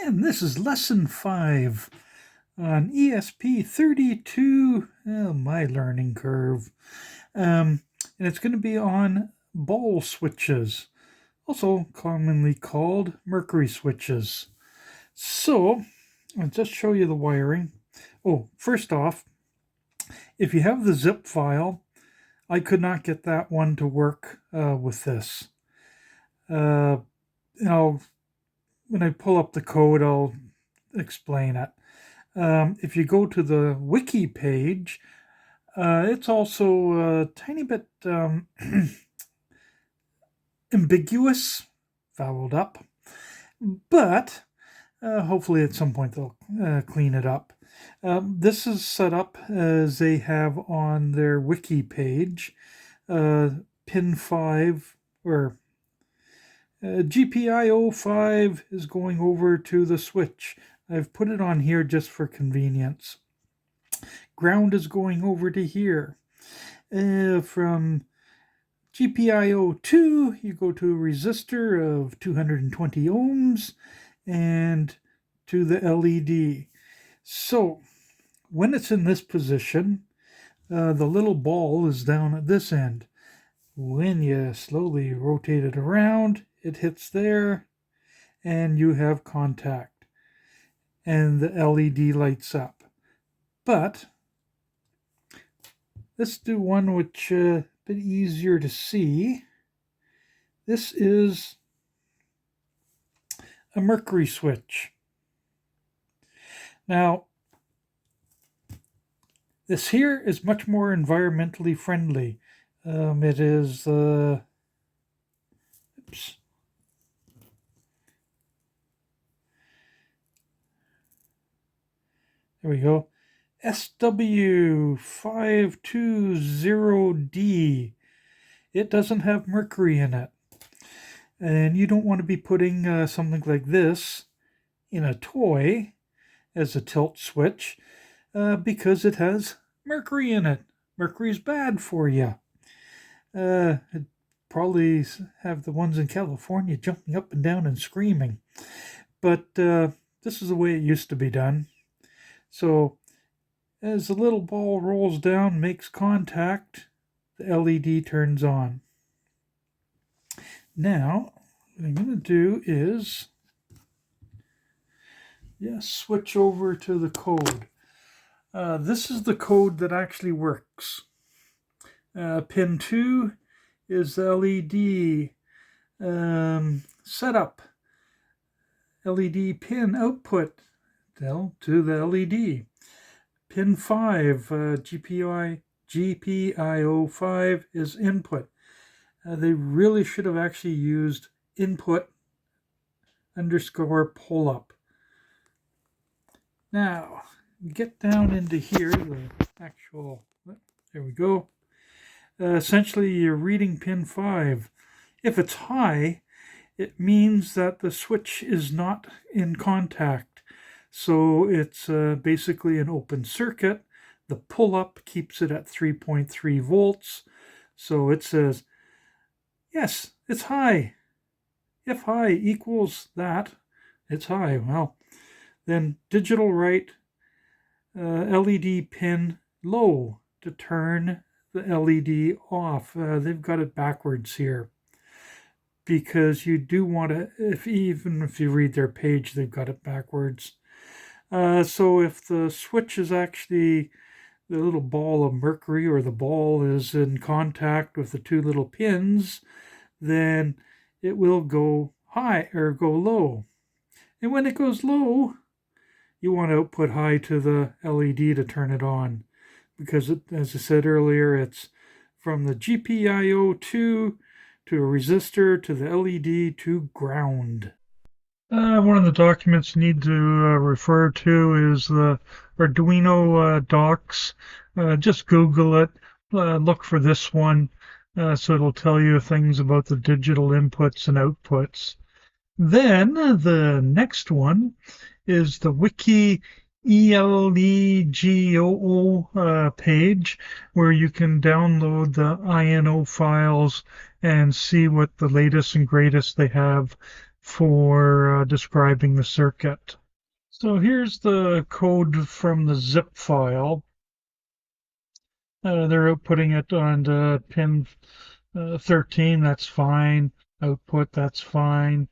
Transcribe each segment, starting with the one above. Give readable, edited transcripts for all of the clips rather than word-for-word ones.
And this is lesson 5 on ESP32, my learning curve. And it's going to be on ball switches, also commonly called Mercury switches. So, I'll just show you the wiring. Oh, first off, if you have the zip file, I could not get that one to work with this. When I pull up the code, I'll explain it. If you go to the Wiki page, it's also a tiny bit ambiguous, fouled up, but hopefully at some point they'll clean it up. This is set up as they have on their Wiki page. Pin 5 or GPIO 5 is going over to the switch. I've put it on here just for convenience. Ground is going over to here. From GPIO 2, you go to a resistor of 220 ohms and to the LED. So when it's in this position, the little ball is down at this end. When you slowly rotate it around, it hits there and you have contact. And the LED lights up. But let's do one which is a bit easier to see. This is a Mercury switch. Now, this here is much more environmentally friendly. It is there we go. SW520D. It doesn't have mercury in it. And you don't want to be putting something like this in a toy as a tilt switch because it has mercury in it. Mercury's bad for you. It'd probably have the ones in California jumping up and down and screaming. But this is the way it used to be done. So as the little ball rolls down, makes contact, the LED turns on. Now, what I'm going to do is switch over to the code. This is the code that actually works. Pin 2 is the LED setup. LED pin output to the LED. Pin 5, GPIO 5 is input. They really should have actually used input _ pull up. Now, get down into here, the actual, there we go. Essentially, you're reading pin 5. If it's high, it means that the switch is not in contact. So it's basically an open circuit. The pull-up keeps it at 3.3 volts. So it says, yes, it's high. If high equals that, it's high. Well, then digital write LED pin low to turn the LED off. They've got it backwards here because you do want to, even if you read their page, they've got it backwards. So if the switch is actually the little ball of mercury, or the ball is in contact with the two little pins, then it will go high or go low. And when it goes low, you want to output high to the LED to turn it on, because as I said earlier, it's from the GPIO 2 to a resistor to the LED to ground. One of the documents you need to refer to is the Arduino docs. Just Google it, look for this one, so it'll tell you things about the digital inputs and outputs. Then the next one is the Wiki ELEGOO page, where you can download the INO files and see what the latest and greatest they have for describing the circuit. So here's the code from the zip file. They're outputting it on the pin 13, that's fine. Output, that's fine.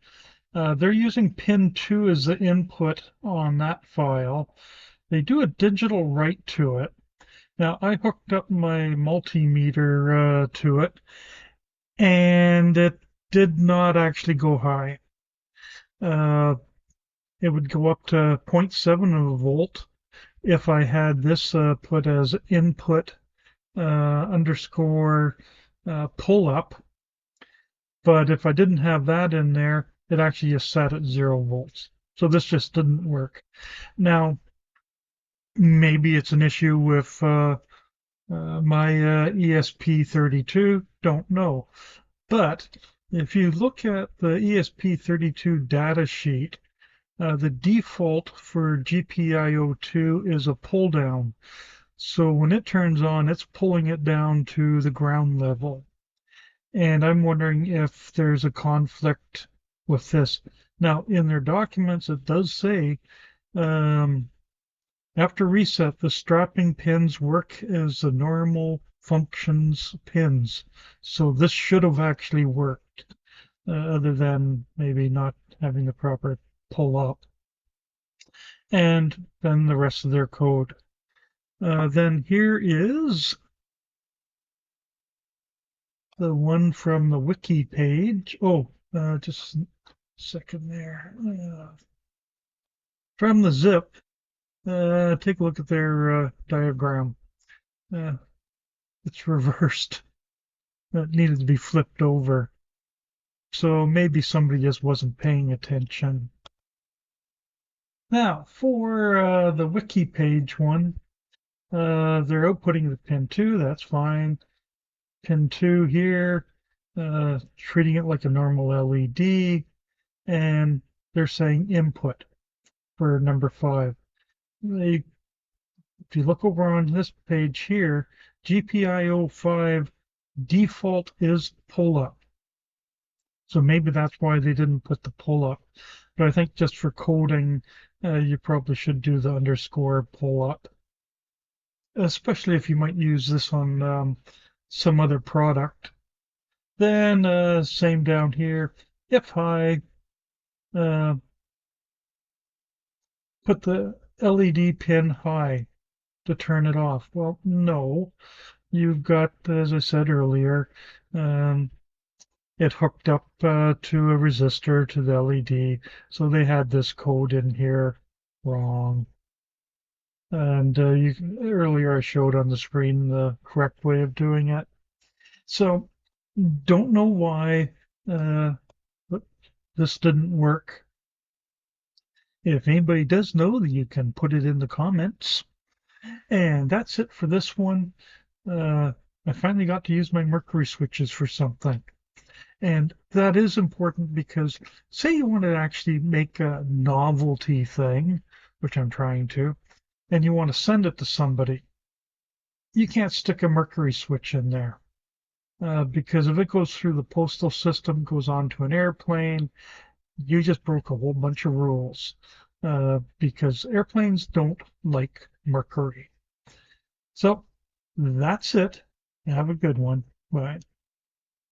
They're using pin 2 as the input on that file. They do a digital write to it. Now, I hooked up my multimeter to it, and it did not actually go high. Uh, it would go up to 0.7 of a volt if I had this put as input underscore pull up. But if I didn't have that in there, it actually just sat at 0 volts. So this just didn't work. Now, maybe it's an issue with my ESP32, don't know. But if you look at the ESP32 data sheet, the default for GPIO2 is a pull down. So when it turns on, it's pulling it down to the ground level. And I'm wondering if there's a conflict with this. Now, in their documents, it does say after reset, the strapping pins work as the normal functions pins. So this should have actually worked, other than maybe not having the proper pull up. And then the rest of their code. Then here is the one from the Wiki page. Oh, just a second there. From the zip, take a look at their diagram. It's reversed. It needed to be flipped over. So maybe somebody just wasn't paying attention. Now, for the Wiki page one, they're outputting the pin 2, that's fine. Pin 2 here, treating it like a normal LED, and they're saying input for number 5. If you look over on this page here, GPIO 5 default is pull up. So maybe that's why they didn't put the pull up. But I think just for coding, you probably should do the underscore pull up, especially if you might use this on some other product. Then same down here, if high, put the LED pin high to turn it off. Well, no, you've got, as I said earlier, it hooked up to a resistor to the LED. So they had this code in here wrong. And earlier I showed on the screen the correct way of doing it. So don't know why this didn't work. If anybody does know, you can put it in the comments. And that's it for this one. I finally got to use my Mercury switches for something. And that is important because say you want to actually make a novelty thing, which I'm trying to, and you want to send it to somebody, you can't stick a Mercury switch in there. Because if it goes through the postal system, goes onto an airplane, you just broke a whole bunch of rules. Because airplanes don't like mercury. So that's it. Have a good one. Bye.